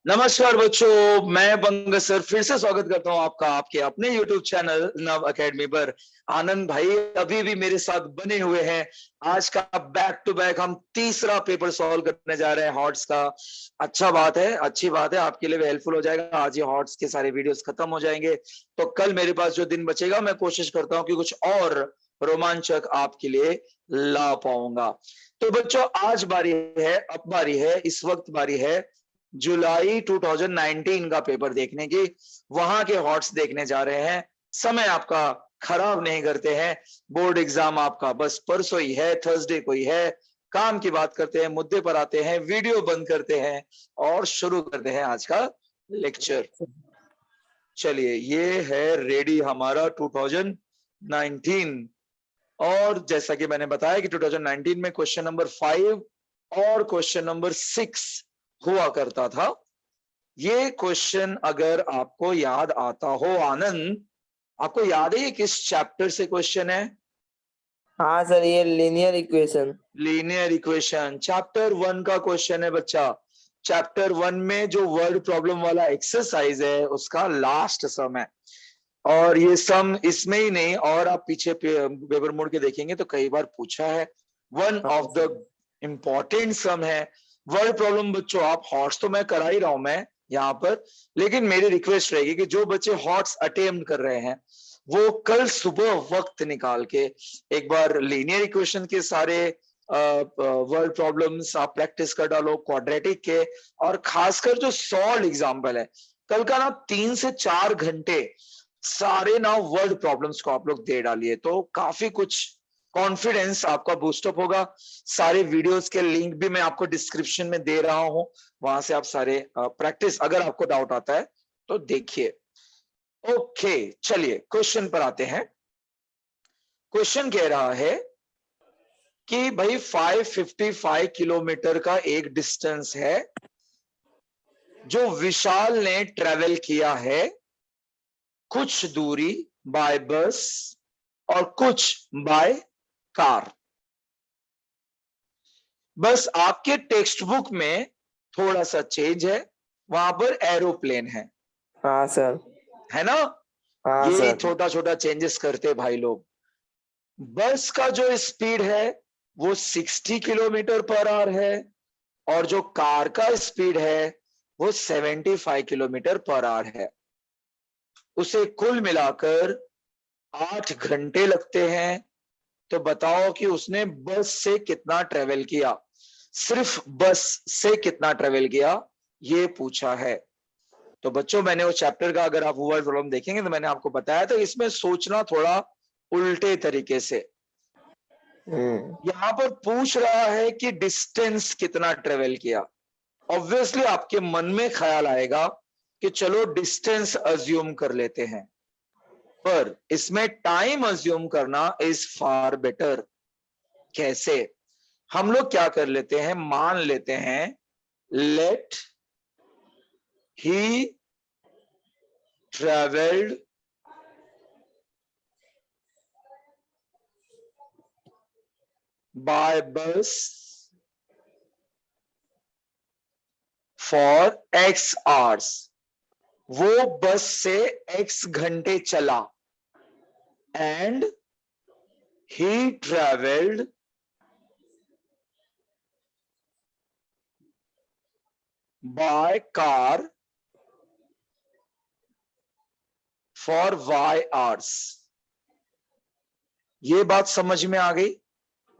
नमस्कार बच्चों, मैं पंकज सर फिर से स्वागत करता हूं आपका आपके अपने YouTube चैनल नव एकेडमी पर। आनंद भाई अभी भी मेरे साथ बने हुए हैं। आज का बैक टू बैक हम तीसरा पेपर सॉल्व करने जा रहे हैं हॉट्स का। अच्छा बात है, अच्छी बात है, आपके लिए भी हेल्पफुल हो जाएगा। आज ये हॉट्स के सारे वीडियोस खत्म हो जाएंगे तो कल मेरे पास जो दिन बचेगा मैं कोशिश करता हूँ कि कुछ और रोमांचक आपके लिए ला पाऊंगा। तो बच्चों आज बारी है, अब बारी है, इस वक्त बारी है जुलाई 2019 का पेपर देखने की। वहां के हॉट्स देखने जा रहे हैं। समय आपका खराब नहीं करते हैं। बोर्ड एग्जाम आपका बस परसों ही है, थर्सडे को ही है। काम की बात करते हैं, मुद्दे पर आते हैं, वीडियो बंद करते हैं और शुरू करते हैं आज का लेक्चर। चलिए, ये है रेडी हमारा 2019। और जैसा कि मैंने बताया कि 2019 में क्वेश्चन नंबर 5 और क्वेश्चन नंबर 6 हुआ करता था। ये क्वेश्चन अगर आपको याद आता हो, आनंद आपको याद है ये किस चैप्टर से क्वेश्चन है? हाँ सर, ये linear equation. Linear equation chapter 1 का क्वेश्चन है बच्चा। चैप्टर 1 में जो वर्ड प्रॉब्लम वाला एक्सरसाइज है उसका लास्ट सम है। और ये सम इसमें ही नहीं, और आप पीछे पेपर मोड़ के देखेंगे तो कई बार पूछा है। वन ऑफ द इम्पोर्टेंट सम है। वर्ड प्रॉब्लम बच्चों, आप हॉट्स तो मैं करा ही रहा हूं मैं यहाँ पर, लेकिन मेरी रिक्वेस्ट रहेगी कि जो बच्चे हॉट्स अटेम्प्ट कर रहे हैं वो कल सुबह वक्त निकाल के एक बार लीनियर इक्वेशन के सारे वर्ड प्रॉब्लम्स आप प्रैक्टिस कर डालो, क्वाड्रेटिक के, और खासकर जो सॉल्व एग्जाम्पल है कल का ना 3 से 4 घंटे सारे ना वर्ड प्रॉब्लम्स को आप लोग दे डालिए तो काफी कुछ कॉन्फिडेंस आपका बूस्टअप होगा। सारे वीडियोस के लिंक भी मैं आपको डिस्क्रिप्शन में दे रहा हूं, वहां से आप सारे प्रैक्टिस, अगर आपको डाउट आता है तो देखिए। ओके, चलिए क्वेश्चन पर आते हैं। क्वेश्चन कह रहा है कि भाई 555 किलोमीटर का एक डिस्टेंस है जो विशाल ने ट्रेवल किया है, कुछ दूरी बाय बस और कुछ बाय कार। बस आपके टेक्स्ट बुक में थोड़ा सा चेंज है, वहां पर एरोप्लेन है। हाँ सर। है ना? हाँ यही सर। छोटा छोटा चेंजेस करते भाई लोग। बस का जो स्पीड है वो 60 किलोमीटर पर आवर है और जो कार का स्पीड है वो 75 किलोमीटर पर आवर है। उसे कुल मिलाकर 8 घंटे लगते हैं। तो बताओ कि उसने बस से कितना ट्रेवल किया, सिर्फ बस से कितना ट्रेवल किया, ये पूछा है। तो बच्चों, मैंने उस चैप्टर का अगर आप वर्ड प्रॉब्लम देखेंगे तो मैंने आपको बताया था इसमें सोचना थोड़ा उल्टे तरीके से। यहां पर पूछ रहा है कि डिस्टेंस कितना ट्रेवल किया। ऑब्वियसली आपके मन में ख्याल आएगा कि चलो डिस्टेंस अज्यूम कर लेते हैं, पर इसमें टाइम अज्यूम करना इज फार बेटर। कैसे? हम लोग क्या कर लेते हैं, मान लेते हैं let he travelled by bus for X hours. वो बस से एक्स घंटे चला and he travelled by car for Y hours. ये बात समझ में आ गई?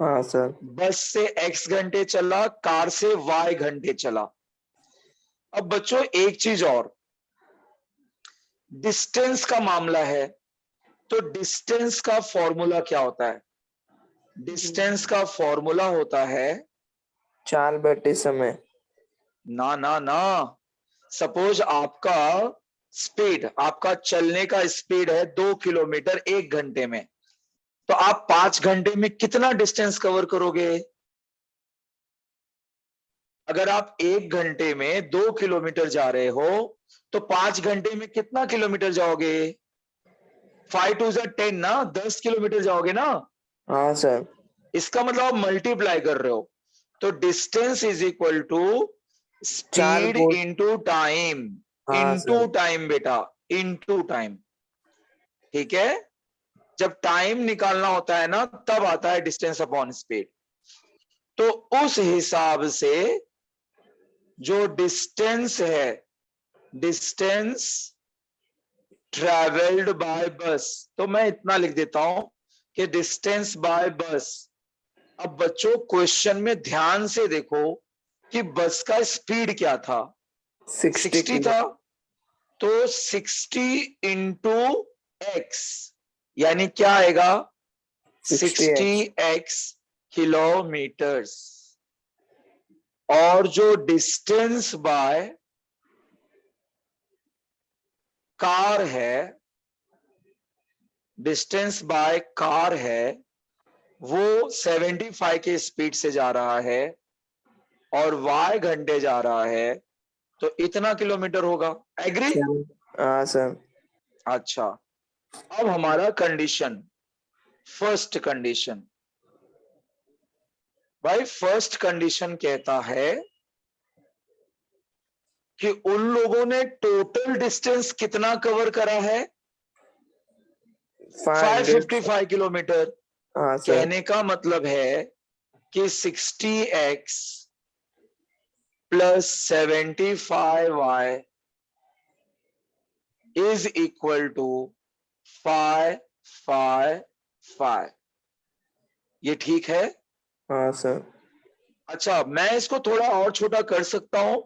हाँ सर। बस से एक्स घंटे चला, कार से वाई घंटे चला। अब बच्चों एक चीज और, डिस्टेंस का मामला है तो डिस्टेंस का फॉर्मूला क्या होता है? डिस्टेंस का फॉर्मूला होता है चाल बटे समय। ना ना ना, सपोज आपका स्पीड, आपका चलने का स्पीड है 2 किलोमीटर 1 घंटे में, तो आप 5 घंटे में कितना डिस्टेंस कवर करोगे? अगर आप 1 घंटे में 2 किलोमीटर जा रहे हो तो 5 घंटे में कितना किलोमीटर जाओगे? 5 टू 10 ना, 10 किलोमीटर जाओगे ना। हाँ सर। इसका मतलब आप मल्टीप्लाई कर रहे हो, तो distance is equal to speed boat. Into time, हाँ इंटू सर। टाइम बेटा, इंटू टाइम। ठीक है, जब टाइम निकालना होता है ना तब आता है डिस्टेंस अपॉन स्पीड। तो उस हिसाब से जो डिस्टेंस है, डिस्टेंस ट्रेवल्ड बाय बस, तो मैं इतना लिख देता हूं कि डिस्टेंस बाय बस। अब बच्चों क्वेश्चन में ध्यान से देखो कि बस का स्पीड क्या था, 60 60 किलो। था। तो 60 इंटू एक्स, यानी क्या आएगा, 60 60x। X kilometres. और जो डिस्टेंस बाय कार है, डिस्टेंस बाय कार है, वो 75 के स्पीड से जा रहा है और y घंटे जा रहा है, तो इतना किलोमीटर होगा। एग्री? हाँ सर। अच्छा, अब हमारा कंडीशन, फर्स्ट कंडीशन। भाई फर्स्ट कंडीशन कहता है कि उन लोगों ने टोटल डिस्टेंस कितना कवर करा है, 500। 555 किलोमीटर। हाँ सर। कहने का मतलब है कि 60x plus 75y is equal to 555। ये ठीक है? हाँ सर। अच्छा, मैं इसको थोड़ा और छोटा कर सकता हूं,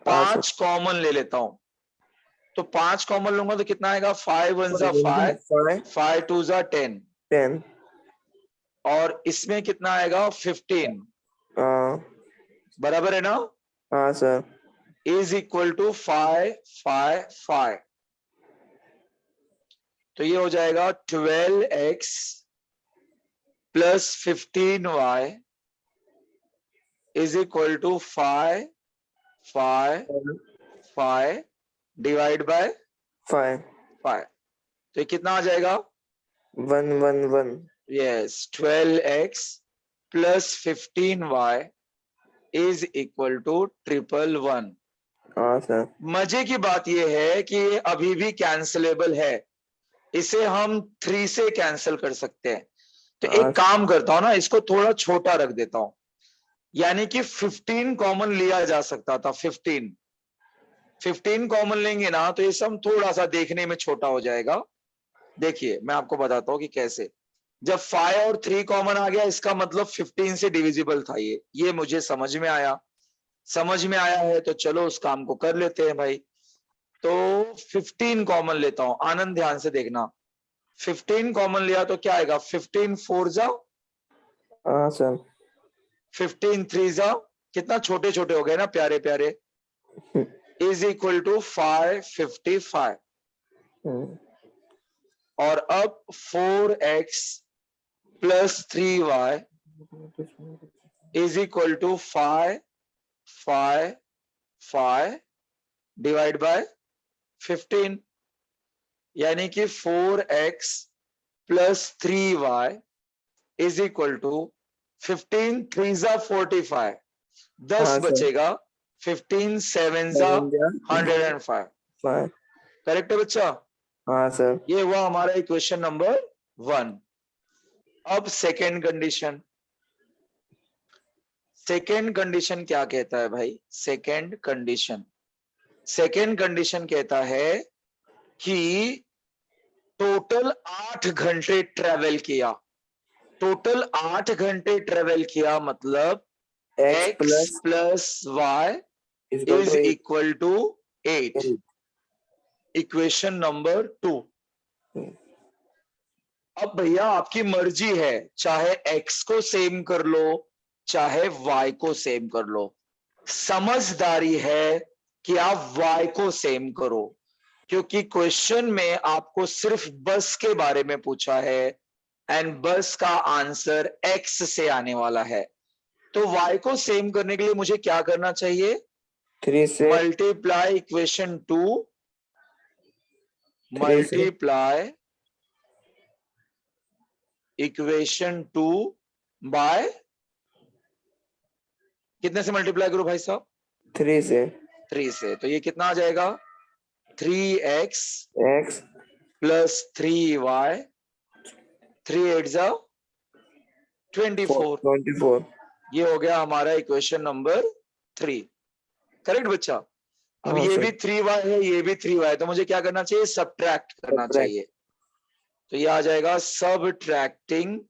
हाँ सर। 5 कॉमन ले लेता हूं। तो 5 कॉमन लूंगा तो कितना आएगा, 5 वन जा 5, 5 5 टू जा 10, 10। और इसमें कितना आएगा 15। हाँ। बराबर है ना? हाँ सर। Is equal to 555। तो ये हो जाएगा 12x plus 15y is equal to 555 divide by 5 5। तो ये कितना आ जाएगा, 1 1 1। Yes, 12x plus 15y is equal to 111। हाँ सर। मजे की बात यह है कि ये अभी भी कैंसिलेबल है, इसे हम 3 से कैंसिल कर सकते हैं। तो हाँ एक काम करता हूं ना, इसको थोड़ा छोटा रख देता हूं, यानी कि 15 कॉमन लिया जा सकता था। 15 कॉमन लेंगे ना तो ये सम थोड़ा सा देखने में छोटा हो जाएगा। देखिए मैं आपको बताता हूं कि कैसे। जब 5 और 3 कॉमन आ गया, इसका मतलब 15 से डिविजिबल था ये मुझे समझ में आया। समझ में आया है तो चलो उस काम को कर लेते हैं भाई। तो 15 कॉमन लेता हूं, आनंद ध्यान से देखना। 15 कॉमन लिया तो क्या आएगा, 15 4 जा, हाँ सर। 15 3 जा, कितना छोटे छोटे हो गए ना, प्यारे प्यारे, इज इक्वल टू 555। और अब 4x plus 3y is equal to 555 divide by 15, यानी कि 4x plus 3y is equal to 15 3 जा 45, 10 हाँ सर। बचेगा, 15 7 जा 105। 5। करेक्ट है बच्चा? हाँ सर। ये हुआ हमारा इक्वेशन नंबर 1। अब सेकेंड कंडीशन। सेकेंड कंडीशन क्या कहता है भाई, सेकेंड कंडीशन कहता है कि टोटल 8 घंटे ट्रेवल किया, टोटल 8 घंटे ट्रेवल किया, मतलब x x plus y equal is to equal to 8। 8। Equation number 2। अब भैया आपकी मर्जी है, चाहे x को सेम कर लो चाहे y को सेम कर लो। समझदारी है कि आप y को सेम करो, क्योंकि क्वेश्चन में आपको सिर्फ बस के बारे में पूछा है एंड बस का आंसर x से आने वाला है। तो y को सेम करने के लिए मुझे क्या करना चाहिए, 3 से मल्टीप्लाई इक्वेशन 2, 3 से मल्टीप्लाई इक्वेशन 2 बाय, कितने से मल्टीप्लाई करो भाई साहब, 3 से 3 से, तो ये कितना आ जाएगा 3x x प्लस 3y, 3 8 जा 24। 24। ये हो गया हमारा इक्वेशन नंबर 3। करेक्ट बच्चा। अब हाँ ये सर। भी 3y है, ये भी 3y है, तो मुझे क्या करना चाहिए, सबट्रैक्ट करना Subtract। चाहिए। तो ये आ जाएगा सबट्रैक्टिंग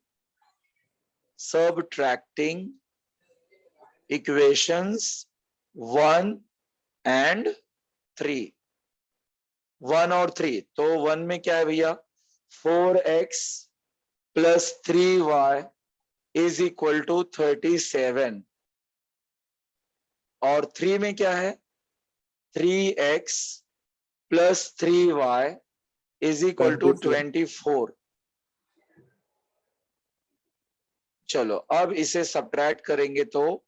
इक्वेशंस 1 एंड 3, 1 और 3। तो 1 में क्या है भैया, 4x plus 3y is equal to 37, और 3 में क्या है, 3x plus 3y is equal to 24। चलो अब इसे सब्ट्रैक्ट करेंगे तो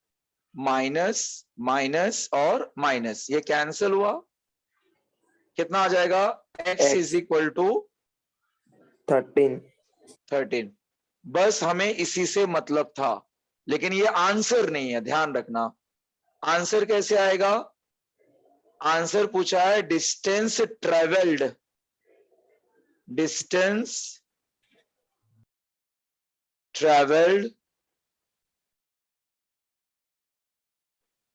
माइनस माइनस और माइनस ये कैंसिल हुआ, कितना आ जाएगा, x इज इक्वल टू 13। बस हमें इसी से मतलब था, लेकिन ये आंसर नहीं है, ध्यान रखना। आंसर कैसे आएगा, आंसर पूछा है distance travelled, distance travelled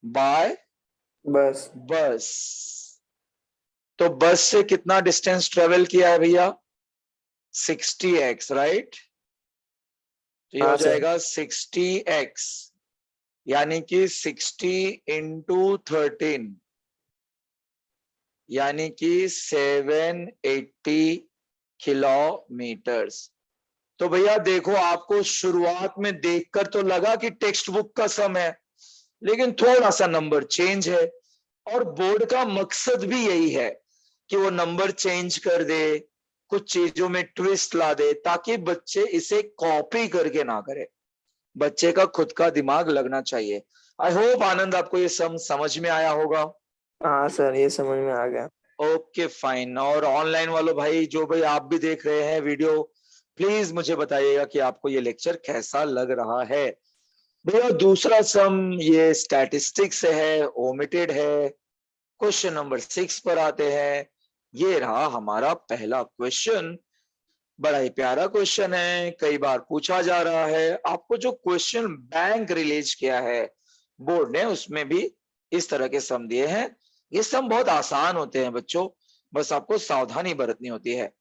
by बस बस। तो बस से कितना डिस्टेंस ट्रेवल किया है भैया, 60x, राइट। तो ये हो हाँ सर। जाएगा 60x, यानी कि 60 इंटू 13, यानी कि 780 किलोमीटर्स। तो भैया देखो, आपको शुरुआत में देखकर तो लगा कि टेक्स्ट बुक का सम है, लेकिन थोड़ा सा नंबर चेंज है, और बोर्ड का मकसद भी यही है कि वो नंबर चेंज कर दे, कुछ चीजों में ट्विस्ट ला दे, ताकि बच्चे इसे कॉपी करके ना करे, बच्चे का खुद का दिमाग लगना चाहिए। आई होप आनंद आपको ये सम समझ में आया होगा। हाँ सर, ये समझ में आ गया। Okay fine. और ऑनलाइन वालों भाई, जो भाई आप भी देख रहे हैं वीडियो, प्लीज मुझे बताइएगा कि आपको ये लेक्चर कैसा लग रहा है। भैया दूसरा सम ये स्टैटिस्टिक्स से है, ओमिटेड है। क्वेश्चन नंबर 6 पर आते हैं। ये रहा हमारा पहला क्वेश्चन। बड़ा ही प्यारा क्वेश्चन है, कई बार पूछा जा रहा है। आपको जो क्वेश्चन बैंक रिलीज किया है बोर्ड ने, उसमें भी इस तरह के सम दिए हैं। ये सम बहुत आसान होते हैं बच्चों, बस आपको सावधानी बरतनी होती है।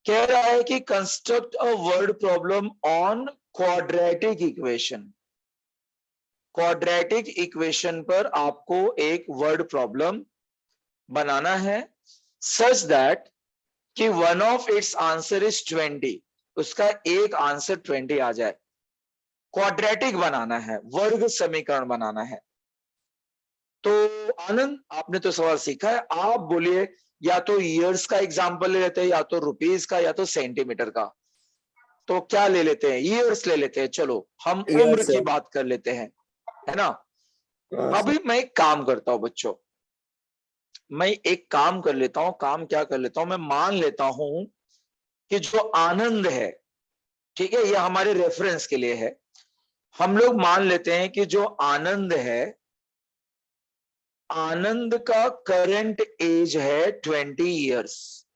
कह रहा है कि construct a word problem on quadratic equation. Quadratic equation पर आपको एक वर्ड प्रॉब्लम बनाना है, सच दैट कि one of its answer is 20, उसका एक आंसर 20 आ जाए। क्वाड्रेटिक बनाना है, वर्ग समीकरण बनाना है। तो आनंद, आपने तो सवाल सीखा है, आप बोलिए, या तो ईयर्स का एग्जांपल ले लेते हैं, या तो रुपीस का, या तो सेंटीमीटर का। तो क्या ले लेते हैं, ईयर्स ले लेते हैं। चलो हम उम्र यस की सर। बात कर लेते हैं, है ना। हाँ सर। अभी मैं एक काम करता हूं बच्चों, मैं एक काम कर लेता हूं। काम क्या कर लेता हूं, मैं मान लेता हूं कि जो आनंद है, ठीक है, ये हमारे रेफरेंस के लिए है। हम लोग मान लेते हैं कि जो आनंद है, आनंद का करंट एज है 20 ईयर्स।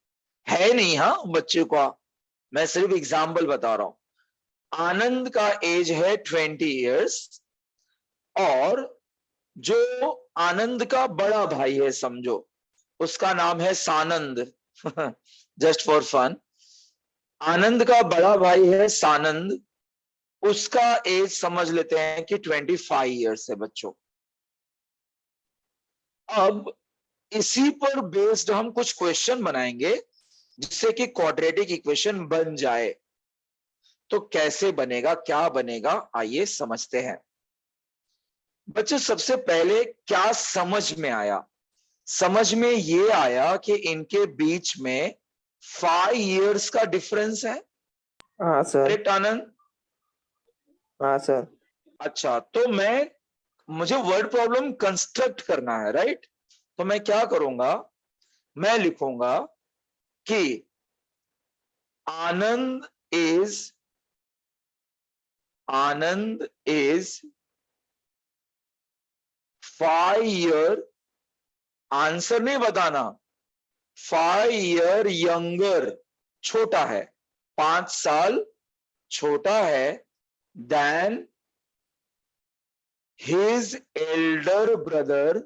है नहीं, हाँ बच्चे को, मैं सिर्फ एग्जाम्पल बता रहा हूं। आनंद का एज है 20 ईयर्स, और जो आनंद का बड़ा भाई है समझो, उसका नाम है सानंद। जस्ट फॉर फन, आनंद का बड़ा भाई है सानंद, उसका एज समझ लेते हैं कि 25 ईयर्स है बच्चों। अब इसी पर बेस्ड हम कुछ क्वेश्चन बनाएंगे, जिससे कि क्वाड्रेटिक इक्वेशन बन जाए। तो कैसे बनेगा, क्या बनेगा, आइए समझते हैं। बच्चों सबसे पहले क्या समझ में आया, समझ में ये आया कि इनके बीच में 5 ईयर्स का डिफरेंस है। हाँ सर। करेक्ट आनंद। हाँ सर। अच्छा, तो मुझे वर्ड प्रॉब्लम कंस्ट्रक्ट करना है, राइट। तो मैं क्या करूंगा, मैं लिखूंगा कि आनंद इज 5 ईयर, आंसर नहीं बताना, 5 ईयर यंगर, छोटा है, 5 साल छोटा है, देन his elder brother,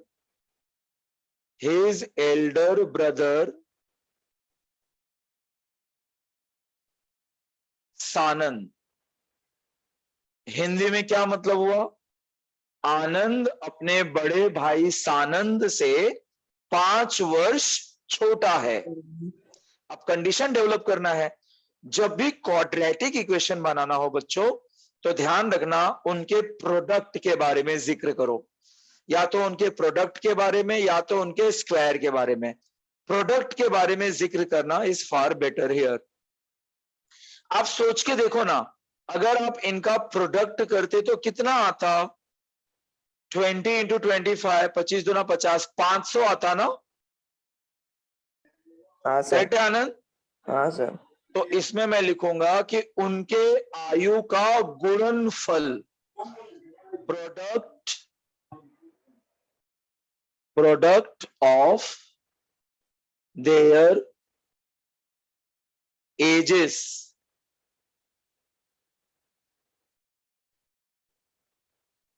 सानंद। हिंदी में क्या मतलब हुआ? आनंद अपने बड़े भाई सानंद से 5 वर्ष छोटा है। अब कंडीशन डेवलप करना है। जब भी क्वाड्रेटिक इक्वेशन बनाना हो बच्चों, तो ध्यान रखना उनके प्रोडक्ट के बारे में जिक्र करो, या तो उनके प्रोडक्ट के बारे में या तो उनके स्क्वायर के बारे में। प्रोडक्ट के बारे में जिक्र करना इज फार बेटर हियर। आप सोच के देखो ना, अगर आप इनका प्रोडक्ट करते तो कितना आता? 20 इंटू 25, 25 दूना 50, 500 आता ना? हाँ सर। करेक्ट है आनंद? हाँ सर। तो इसमें मैं लिखूंगा कि उनके आयु का गुणनफल, product of their ages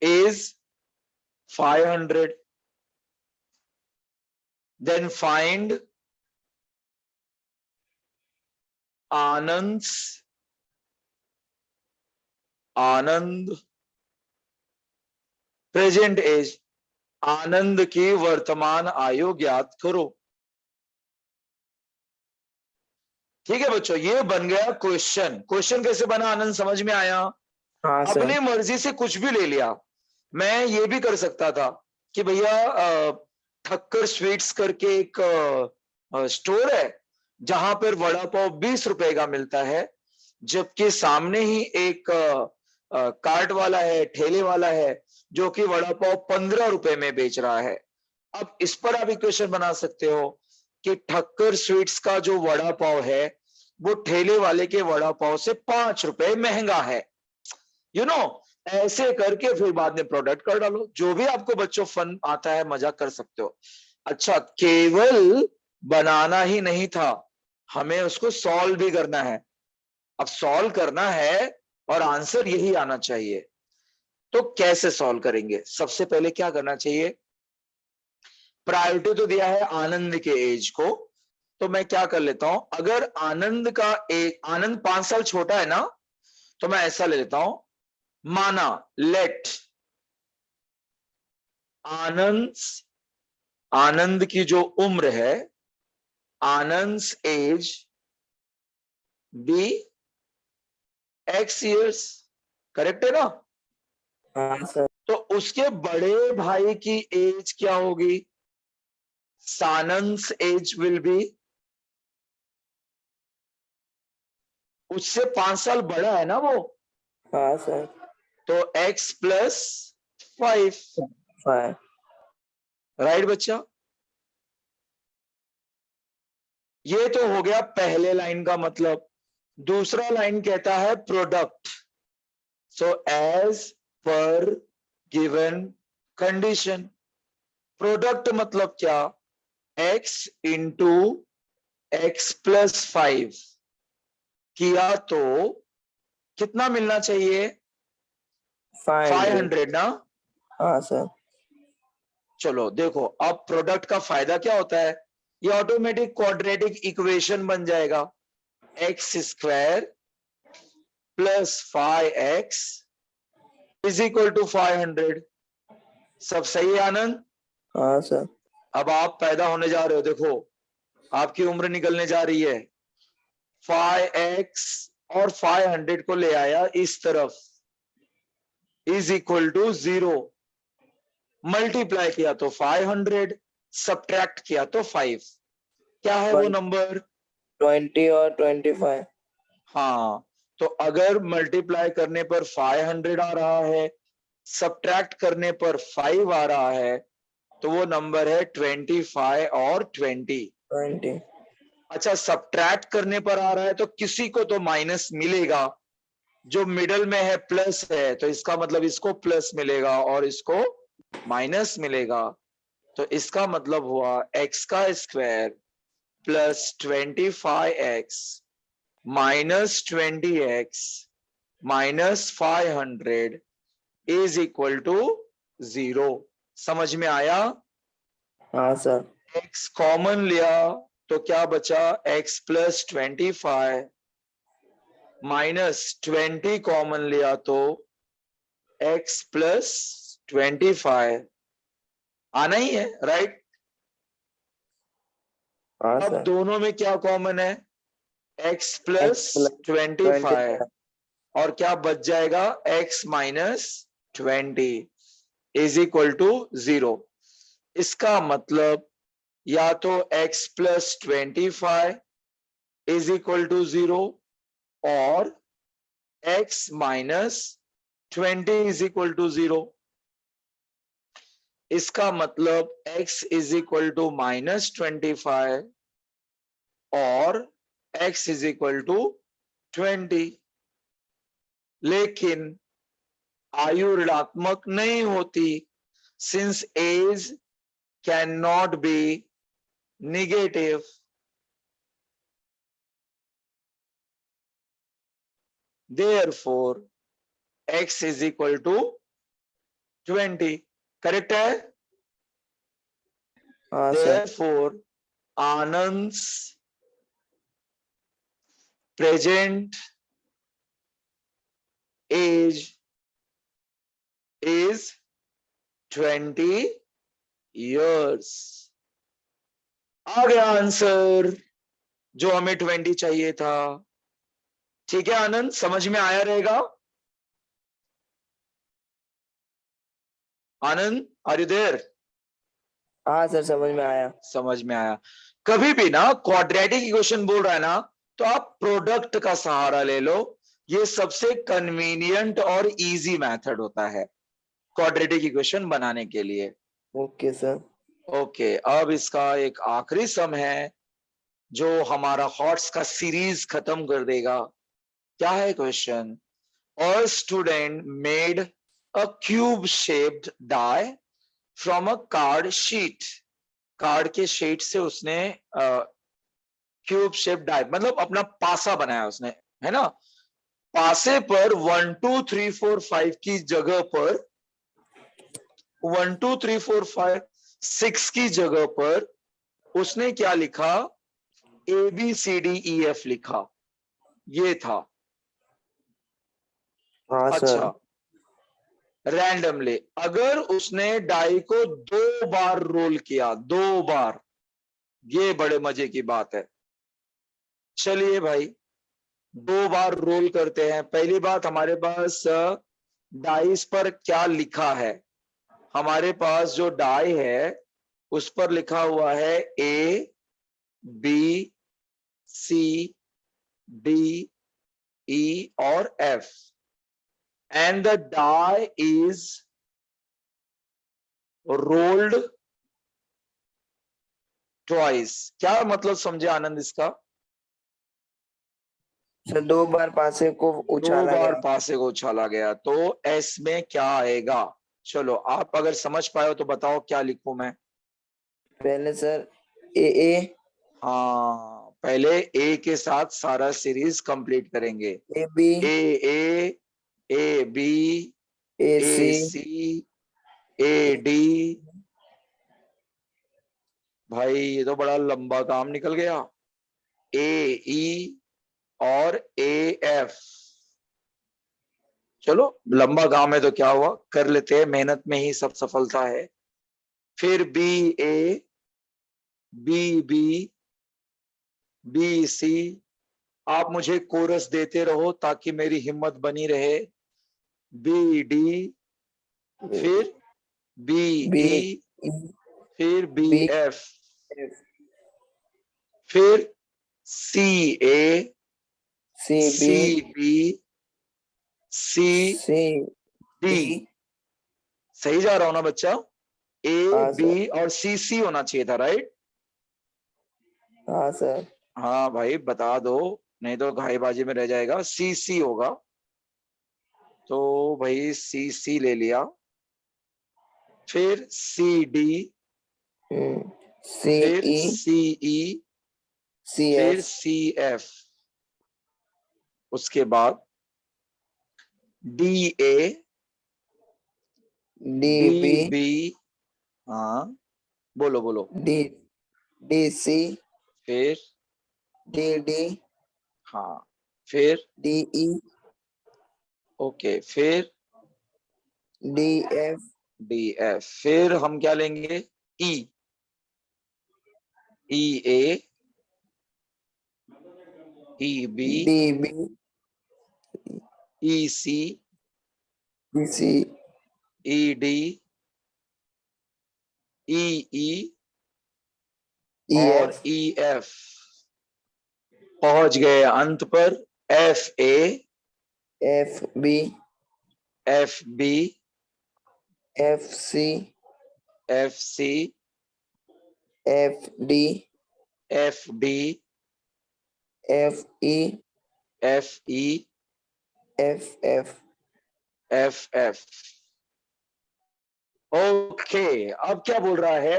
is 500. Then find Anand present age, Anand की वर्तमान आयु ज्ञात करो। ठीक है बच्चों, ये बन गया क्वेश्चन। क्वेश्चन कैसे बना आनंद, समझ में आया? हाँ सर। अपनी मर्जी से कुछ भी ले लिया। मैं ये भी कर सकता था कि भैया ठक्कर स्वीट्स करके एक स्टोर है जहां पर वड़ा पाव 20 रुपए का मिलता है, जबकि सामने ही एक कार्ट वाला है, ठेले वाला है, जो कि वड़ा पाव 15 रुपए में बेच रहा है। अब इस पर आप इक्वेशन बना सकते हो कि ठक्कर स्वीट्स का जो वड़ा पाव है वो ठेले वाले के वड़ा पाव से 5 रुपए महंगा है। यू नो, ऐसे करके फिर बाद में प्रोडक्ट कर डालो। जो भी आपको बच्चों फन आता है, मजाक कर सकते हो। अच्छा, केवल बनाना ही नहीं था, हमें उसको सॉल्व भी करना है। अब सॉल्व करना है और आंसर यही आना चाहिए। तो कैसे सॉल्व करेंगे? सबसे पहले क्या करना चाहिए? प्रायोरिटी तो दिया है आनंद के एज को, तो मैं क्या कर लेता हूं, अगर आनंद का एज, आनंद 5 साल छोटा है ना, तो मैं ऐसा ले लेता हूं, माना लेट आनंद की जो उम्र है, Anand age be x years, correct है ना? हाँ सर। तो उसके बड़े भाई की एज क्या होगी? सानंद एज विल बी, उससे 5 साल बड़ा है ना वो, हाँ सर। तो x प्लस 5, 5। राइट बच्चा? ये तो हो गया पहले लाइन का मतलब। दूसरा लाइन कहता है product, so as per given condition. Product मतलब क्या? x इंटू एक्स प्लस 5 किया तो कितना मिलना चाहिए? 500 ना? हाँ सर। चलो देखो, अब प्रोडक्ट का फायदा क्या होता है? ये ऑटोमेटिक क्वाड्रेटिक इक्वेशन बन जाएगा, X square plus 5x is equal to 500। सब सही है आनंद? हाँ सर। अब आप पैदा होने जा रहे हो, देखो आपकी उम्र निकलने जा रही है। 5x और 500 को ले आया इस तरफ, इज इक्वल टू 0। मल्टीप्लाई किया तो 500, सब्ट्रैक्ट किया तो 5। क्या है वो नंबर? 20 और 25। हाँ, तो अगर मल्टीप्लाई करने पर 500 आ रहा है, सब्ट्रैक्ट करने पर 5 आ रहा है, तो वो नंबर है 25 और 20। अच्छा, सब्ट्रैक्ट करने पर आ रहा है तो किसी को तो माइनस मिलेगा, जो मिडल में है प्लस है, तो इसका मतलब इसको प्लस मिलेगा और इसको माइनस मिलेगा, तो इसका मतलब हुआ x का square plus 25x minus 20x minus 500 is equal to 0। समझ में आया? हाँ सर। x कॉमन लिया तो क्या बचा, x प्लस 25 माइनस 20 कॉमन लिया तो x प्लस 25 आना ही है, राइट? हाँ अब सर। दोनों में क्या कॉमन है, x प्लस x प्लस 25 25। और क्या बच जाएगा, x minus 20 is equal to 0। इसका मतलब या तो x plus 25 is equal to 0 और x minus 20 is equal to 0। इसका मतलब x is equal to minus 25 और x इज इक्वल टू 20। लेकिन आयु ऋणात्मक नहीं होती, since age can not be negative. Therefore x is equal to 20। Correct है? हाँ sir. Therefore Anand's present age is 20 years। आ गया आंसर, जो हमें 20 चाहिए था। ठीक है आनंद, समझ में आया रहेगा? आनंद, आर यू देयर? हाँ सर, समझ में आया। समझ में आया। कभी भी ना क्वाड्रेटिक इक्वेशन बोल रहा है ना, तो आप प्रोडक्ट का सहारा ले लो। ये सबसे कन्वीनियंट और इजी मेथड होता है क्वाड्रेटिक इक्वेशन बनाने के लिए। Okay sir. ओके, अब इसका एक आखिरी सम है जो हमारा हॉट्स का सीरीज खत्म कर देगा। क्या है question? A student made a cube shaped die from a card sheet. Card के शीट से उसने क्यूब शेप डाई मतलब अपना पासा बनाया उसने, है ना? पासे पर 1 2 3 4 5 की जगह पर 1 2 3 4 5 6 की जगह पर उसने क्या लिखा, ABCDEF लिखा। ये था। हाँ अच्छा, सर। रैंडमली अगर उसने डाई को 2 बार रोल किया, 2 बार, ये बड़े मजे की बात है। चलिए भाई 2 बार रोल करते हैं। पहली बात, हमारे पास डाइस पर क्या लिखा है? हमारे पास जो डाई है उस पर लिखा हुआ है ABCDE और F and the die is rolled twice। क्या मतलब समझे आनंद इसका? सर 2 बार पासे को 2 उछाला बार गया। पासे को उछाला गया, तो एस में क्या आएगा? चलो आप अगर समझ पाए हो तो बताओ क्या लिखूं मैं? पहले सर ए हाँ, पहले ए के साथ सारा सीरीज कंप्लीट करेंगे। B A B A A C A D. भाई ये तो बड़ा लंबा काम निकल गया। ए ई और ए एफ। चलो लंबा काम है तो क्या हुआ, कर लेते हैं, मेहनत में ही सब सफलता है। फिर बी बी सी। आप मुझे कोरस देते रहो ताकि मेरी हिम्मत बनी रहे। बी डी, फिर बी बी ई, फिर बी बी एफ, फिर सी ए, सी बी सी बी, सी सी डी। डी। सही जा रहा हूं ना बच्चा? ए हाँ सर। बी और सी होना चाहिए था, राइट? हाँ सर। हाँ भाई बता दो, नहीं तो घाईबाजी में रह जाएगा। सी होगा, तो भाई सी ले लिया। फिर सी डी, सी फिर ई सी ई, सी फिर एफ सी एफ, उसके बाद D A, D D B B, हाँ बोलो बोलो, डी डी सी फिर डी डी हाँ, फिर डी ई ओके, फिर डी एफ डी एफ, फिर हम क्या लेंगे, E, E A, E B, D B E C, D C E D, E E E और एफ ई एफ, पहुंच गए अंत पर, F A, F B F B, F C F C, F D F D, F E F E, F F F F. Okay, अब क्या बोल रहा है,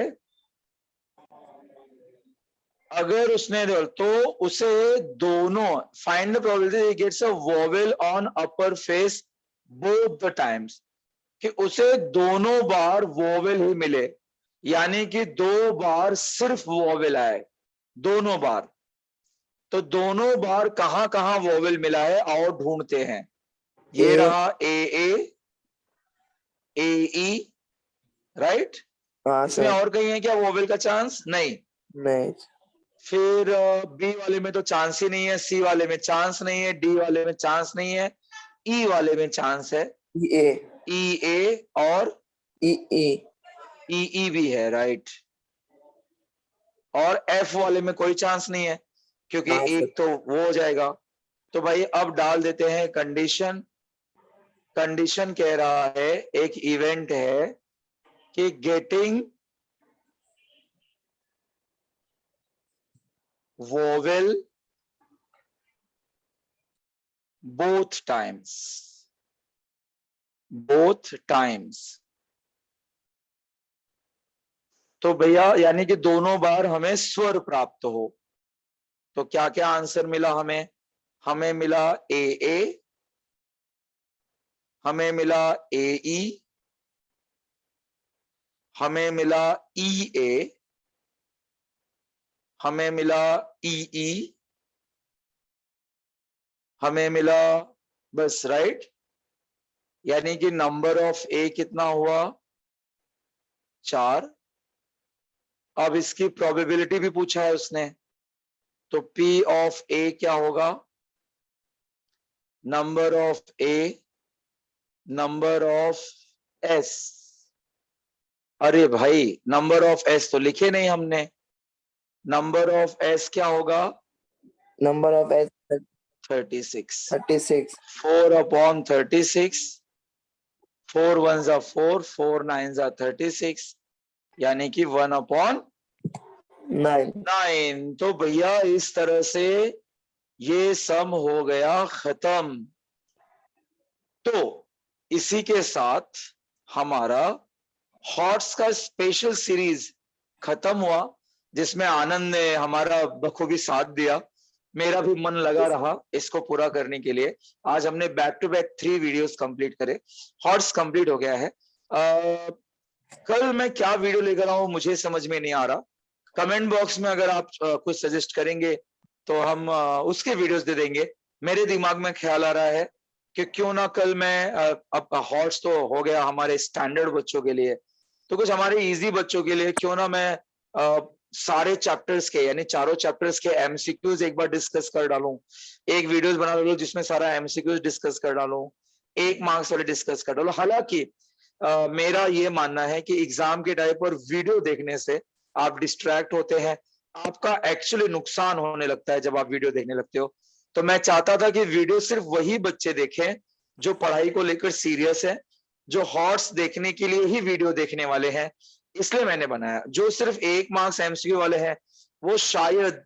अगर उसने तो उसे दोनों, find the probability he gets a vowel on upper face both the times, कि उसे दोनों बार वोवेल ही मिले, यानी कि 2 बार सिर्फ वोवेल आए, दोनों बार। तो दोनों बार कहां कहां वोवेल मिला है, आओ ढूंढते हैं। ये ए रहा ए ई, राइट। हाँ इसमें सर और कहीं है क्या वोवेल का चांस, नहीं। नहीं फिर बी वाले में तो चांस ही नहीं है, सी वाले में चांस नहीं है, डी वाले में चांस नहीं है, ई वाले में चांस है, ए ई ए और ई ई ई भी है, राइट। और एफ वाले में कोई चांस नहीं है, क्योंकि हाँ सर एक तो वो हो जाएगा। तो भाई अब डाल देते हैं कंडीशन। कंडीशन कह रहा है, एक इवेंट है कि getting vowel both times, both times। तो भैया यानी कि दोनों बार हमें स्वर प्राप्त हो। तो क्या क्या आंसर मिला हमें, हमें मिला ए, हमें मिला ए ई, हमें मिला ई ए, हमें मिला ई, हमें मिला बस, राइट। यानी कि नंबर ऑफ ए कितना हुआ, 4। अब इसकी प्रोबेबिलिटी भी पूछा है उसने, तो P ऑफ ए क्या होगा, number of A, number of S. अरे भाई नंबर ऑफ एस तो लिखे नहीं हमने, नंबर ऑफ एस क्या होगा, number of S 36। 36 4 upon 36, 4 1s are 4, 4 9s are 36, यानी कि 1 upon 9 तो भैया इस तरह से ये सम हो गया खत्म। तो इसी के साथ हमारा हॉट्स का स्पेशल सीरीज खत्म हुआ, जिसमें आनंद ने हमारा बखूबी साथ दिया, मेरा भी मन लगा रहा इसको पूरा करने के लिए। आज हमने back to back 3 videos complete करे, हॉट्स कंप्लीट हो गया है। कल मैं क्या वीडियो लेकर आऊं मुझे समझ में नहीं आ रहा। कमेंट बॉक्स में अगर आप कुछ सजेस्ट करेंगे तो हम उसके वीडियोस दे देंगे। मेरे दिमाग में ख्याल आ रहा है कि क्यों ना कल मैं अब हॉट्स तो हो गया हमारे स्टैंडर्ड बच्चों के लिए, तो कुछ हमारे इजी बच्चों के लिए क्यों ना मैं सारे चैप्टर्स के यानी चारों चैप्टर्स के एमसीक्यूज एक बार डिस्कस कर डालूं, एक वीडियोस बना डालूं जिसमें सारा एमसीक्यूज डिस्कस कर डालूं, 1 मार्क्स वाले डिस्कस कर डालूं। हालांकि मेरा ये मानना है कि एग्जाम के टाइम पर वीडियो देखने से आप डिस्ट्रैक्ट होते हैं, आपका एक्चुअली नुकसान होने लगता है जब आप वीडियो देखने लगते हो। तो मैं चाहता था कि वीडियो सिर्फ वही बच्चे देखें जो पढ़ाई को लेकर सीरियस है, जो हॉट्स देखने के लिए ही वीडियो देखने वाले हैं, इसलिए मैंने बनाया। जो सिर्फ 1 मार्क्स एमसीक्यू वाले हैं वो शायद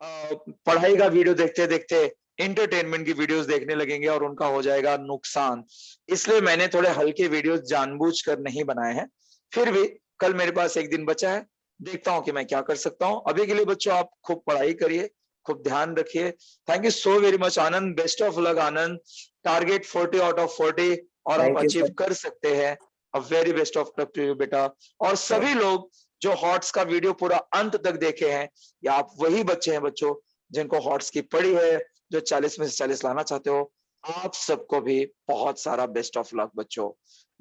पढ़ाई का वीडियो देखते देखते इंटरटेनमेंट की वीडियोस देखने लगेंगे और उनका हो जाएगा नुकसान। इसलिए मैंने थोड़े हल्के वीडियोस जानबूझकर नहीं बनाए हैं। फिर भी कल मेरे पास एक दिन बचा है, देखता हूँ कि मैं क्या कर सकता हूँ। अभी के लिए बच्चों आप खूब पढ़ाई करिए, खूब ध्यान रखिए। Thank you so very much Anand, best of luck Anand. Target 40 out of 40 और आप Thank you, अचीव sir. कर सकते हैं। A very best of luck to you बेटा। और सभी लोग जो हॉट्स का वीडियो पूरा अंत तक देखे हैं, या आप वही बच्चे हैं बच्चों जिनको हॉट्स की पड़ी है, जो 40 में से 40 लाना चाहते हो, आप सबको भी बहुत सारा बेस्ट ऑफ लक बच्चों।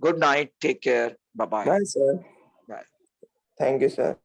Good night, take care, bye bye. Bye, sir. Bye. Thank you, sir.